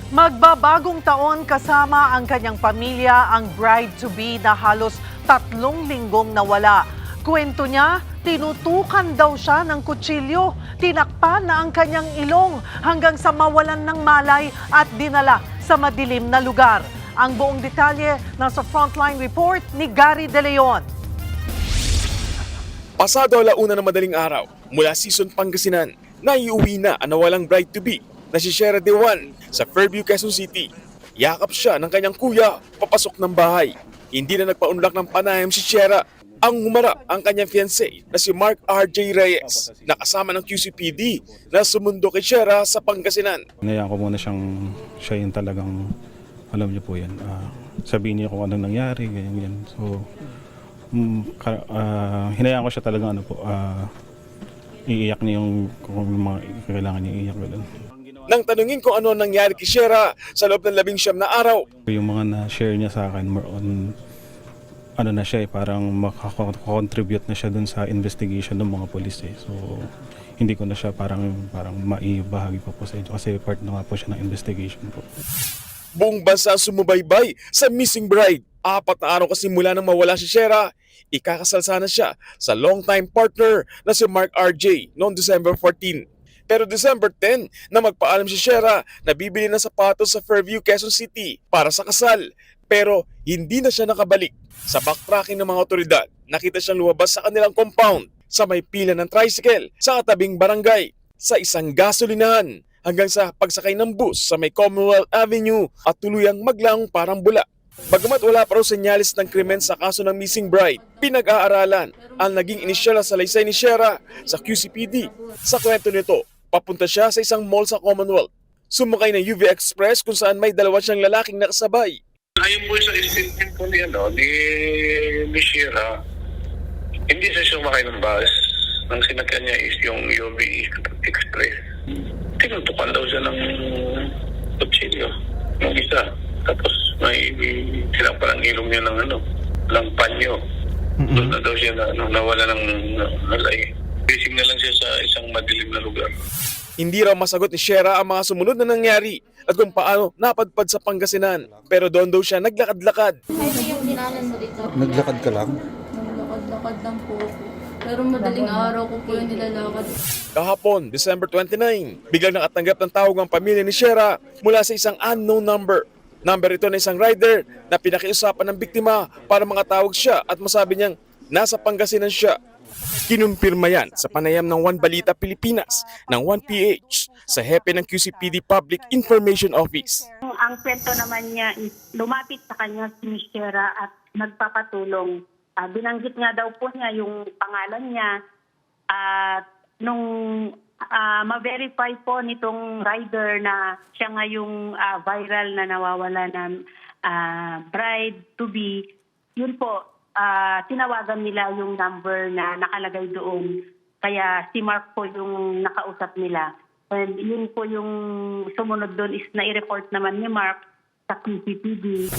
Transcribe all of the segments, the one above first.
Magbabagong taon kasama ang kanyang pamilya ang bride-to-be na halos 3 linggong nawala. Kwento niya, tinutukan daw siya ng kutsilyo, tinakpan na ang kanyang ilong hanggang sa mawalan ng malay at dinala sa madilim na lugar. Ang buong detalye nasa Frontline Report ni Gary De Leon. Pasado 1:00 ng madaling araw, mula Sison, Pangasinan, naiuwi na ang nawalang bride-to-be na si Shera De Juan sa Fairview, Quezon City. Yakap siya ng kanyang kuya papasok ng bahay. Hindi na nagpaunlak ng panayam si Shera. Ang humarap ang kanyang fiancé na si Mark R.J. Reyes, na kasama ng QCPD na sumundo kay Shera sa Pangasinan. Hinayaan ko muna siya yung talagang, alam niyo po yan, sabihin niya kung anong nangyari, ganyan. So, hinayaan ko siya talagang iiyak niya kung mga kailangan niya iiyak. Nang tanungin kung ano nangyari kay Shera sa loob ng 19 na araw, Yung mga na-share niya sa akin, more on, na siya parang makakontribute na siya dun sa investigation ng mga polis So, hindi ko na siya parang maibahagi po sa inyo kasi part na nga po siya ng investigation po. buong bansa sumubaybay sa missing bride. 4 na araw kasi mula nang mawala si Shera, ikakasal sana siya sa long-time partner na si Mark R.J. noong December 14. Pero December 10 na magpaalam si Shera na bibili ng sapatos sa Fairview, Quezon City para sa kasal. Pero hindi na siya nakabalik. Sa backtracking ng mga otoridad, nakita siyang lumabas sa kanilang compound sa may pila ng tricycle sa katabing barangay, sa isang gasolinahan, hanggang sa pagsakay ng bus sa may Commonwealth Avenue at tuluyang maglaong parang bula. Bagamat wala pa raw senyalis ng krimen sa kaso ng missing bride, pinag-aaralan ang naging inisyal na salaysay ni Shera sa QCPD. Sa kwento nito, papunta siya sa isang mall sa Commonwealth. Sumakay ng UV Express kung saan may 2 siyang lalaking nakasabay. Ayon po sa statement po ni Shera, hindi siya sumakay ng bus. Ang sinakyan niya is yung UV Express. Tinutukan daw siya ng kutsilyo, ng isa. Tapos may silang parang ilong niya ng panyo. Doon na daw siya nawala ng nalay. Bising na lang siya sa isang madilim na lugar. Hindi raw masagot ni Shera ang mga sumunod na nangyari at kung paano napadpad sa Pangasinan. Pero doon daw siya naglakad-lakad. Ano yung dinanan mo dito? Naglakad ka lang? Naglakad-lakad lang po ako. Pero madaling araw ko po yung nilalakad. Kahapon, December 29, biglang nakatanggap ng tawag ang pamilya ni Shera mula sa isang unknown number. Number ito na isang rider na pinakiusapan ng biktima para makatawag siya at masabi niyang nasa Pangasinan siya. Kinumpirma yan sa panayam ng One Balita Pilipinas ng 1PH sa hepe ng QCPD Public Information Office. Ang kwento naman niya is lumapit sa kanya si Miss Shera at nagpapatulong. Binanggit nga daw po niya yung pangalan niya at nung ma-verify po nitong rider na siya nga yung viral na nawawala ng bride-to-be, yun po, tinawagan nila yung number na nakalagay doon. Kaya si Mark po yung nakausap nila. And yun po yung sumunod doon is nai-report naman ni Mark sa QCPD.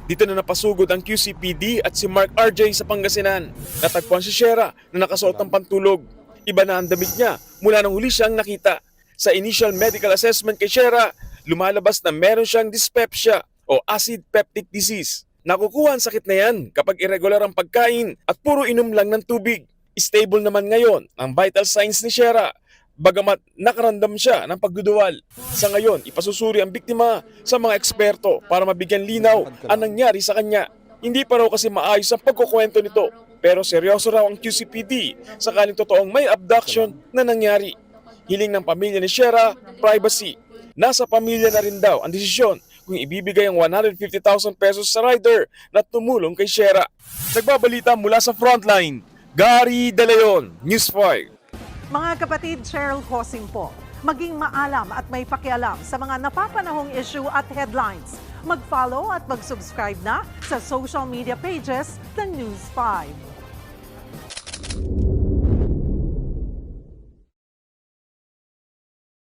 Dito na napasugod ang QCPD at si Mark R.J. sa Pangasinan. Natagpuan si Shera na nakasuot ng pantulog. Iba na ang damit niya mula nang huli siyang nakita. Sa initial medical assessment kay Shera, lumalabas na meron siyang dyspepsia o acid peptic disease. Nakukuha ang sakit na yan kapag irregular ang pagkain at puro inom lang ng tubig. Stable naman ngayon ang vital signs ni Shera, bagamat nakarandam siya ng pagduduwal. Sa ngayon, ipasusuri ang biktima sa mga eksperto para mabigyan linaw ang nangyari sa kanya. Hindi pa raw kasi maayos ang pagkukwento nito, pero seryoso raw ang QCPD sakaling totoong may abduction na nangyari. Hiling ng pamilya ni Shera, privacy. Nasa pamilya na rin daw ang desisyon kung ibibigay ang 150,000 pesos sa rider na tumulong kay Shera. Nagbabalita mula sa Frontline, Gary De Leon, News 5. Mga kapatid, Cheryl Hosing po. Maging maalam at may pakialam sa mga napapanahong issue at headlines. Mag-follow at mag-subscribe na sa social media pages ng News 5.